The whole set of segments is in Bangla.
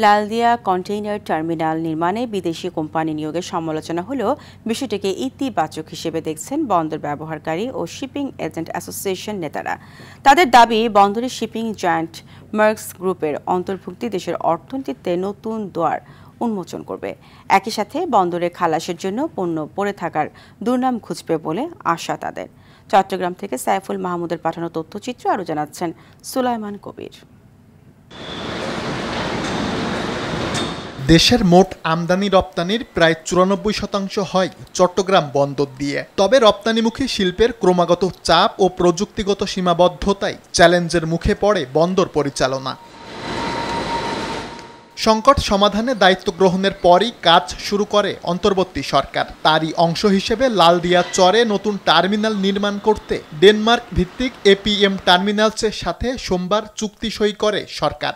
লালদিয়া কন্টেইনার টার্মিনাল নির্মাণে বিদেশি কোম্পানি নিয়োগের সমালোচনা হলেও বিষয়টিকে ইতিবাচক হিসেবে দেখছেন বন্দর ব্যবহারকারী ও শিপিং এজেন্ট অ্যাসোসিয়েশন নেতারা। তাদের দাবি, বন্দরের শিপিং জায়ান্ট মার্কস গ্রুপের অন্তর্ভুক্তি দেশের অর্থনীতিতে নতুন দুয়ার উন্মোচন করবে। একই সাথে বন্দরে খালাসের জন্য পণ্য পড়ে থাকার দুর্নাম ঘুচবে বলে আশা তাদের। চট্টগ্রাম থেকে সাইফুল মাহমুদের পাঠানো তথ্যচিত্র আরও জানাচ্ছেন সুলাইমান কবির। দেশের মোট আমদানি রপ্তানির প্রায় 94% হয় চট্টগ্রাম বন্দর দিয়ে। তবে রপ্তানিমুখী শিল্পের ক্রমাগত চাপ ও প্রযুক্তিগত সীমাবদ্ধতায় চ্যালেঞ্জের মুখে পড়ে বন্দর পরিচালনা। সংকট সমাধানে দায়িত্ব গ্রহণের পরই কাজ শুরু করে অন্তর্বর্তী সরকার। তারই অংশ হিসেবে লালদিয়া চরে নতুন টার্মিনাল নির্মাণ করতে ডেনমার্ক ভিত্তিক এপিএম টার্মিনালসের সাথে সোমবার চুক্তি সই করে সরকার।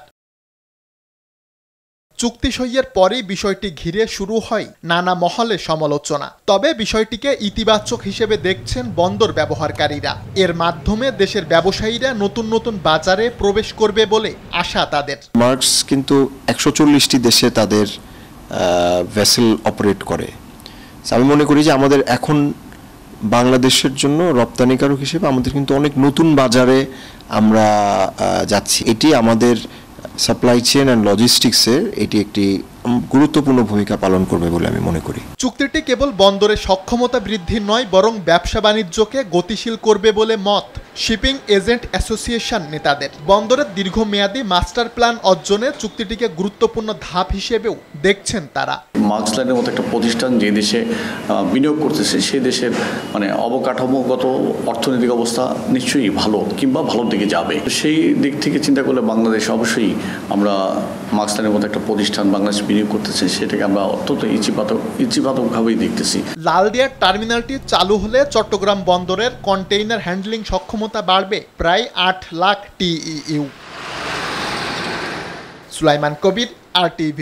চুক্তি সইয়ের পরেই বিষয়টি ঘিরে শুরু হয় নানা মহলে সমালোচনা। তবে বিষয়টিকে ইতিবাচক হিসেবে দেখছেন বন্দর ব্যবহারকারীরা। এর মাধ্যমে দেশের ব্যবসায়ীরা নতুন নতুন বাজারে প্রবেশ করবে বলে আশা তাদের। মার্কস কিন্তু 140টি দেশে তাদের ভেসেল অপারেট করে। আমি মনে করি যে আমাদের এখন বাংলাদেশের জন্য রপ্তানিকারক হিসেবে আমাদের কিন্তু অনেক নতুন বাজারে আমরা যাচ্ছি। এটি আমাদের সাপ্লাই চেইন অ্যান্ড লজিস্টিক্সের এটি একটি গুরুত্বপূর্ণ ভূমিকা পালন করবে বলে আমি মনে করি। চুক্তিটি কেবল বন্দরের সক্ষমতা বৃদ্ধি নয়, বরং ব্যবসা বাণিজ্যকে গতিশীল করবে বলে মত শিপিং এজেন্ট অ্যাসোসিয়েশন নেতাদের। বন্দরের দীর্ঘমেয়াদী মাস্টার প্ল্যান অর্জনে চুক্তিটিকে গুরুত্বপূর্ণ ধাপ হিসেবেও দেখছেন তারা। মার্কস লাইনের মতো একটা প্রতিষ্ঠান যে দেশে বিনিয়োগ করতেছে সেই দেশের অবকাঠামোগত অর্থনৈতিক অবস্থা নিশ্চয়ই ভালো কিংবা ভালোর দিকে যাবে। সেই দিক থেকে চিন্তা করলে বাংলাদেশ অবশ্যই আমরা মার্কস লাইনের মতো একটা প্রতিষ্ঠান বাংলাদেশ বিনিয়োগ করতেছে সেটাকে আমরা অত্যন্ত ইতিবাচকভাবেই দেখতেছি। লালদিয়ার টার্মিনালটি চালু হলে চট্টগ্রাম বন্দরের কন্টেইনার হ্যান্ডলিং সক্ষমতা বাড়বে প্রায় 8 লাখ টিইউ। সুলাইমান কবির, RTV।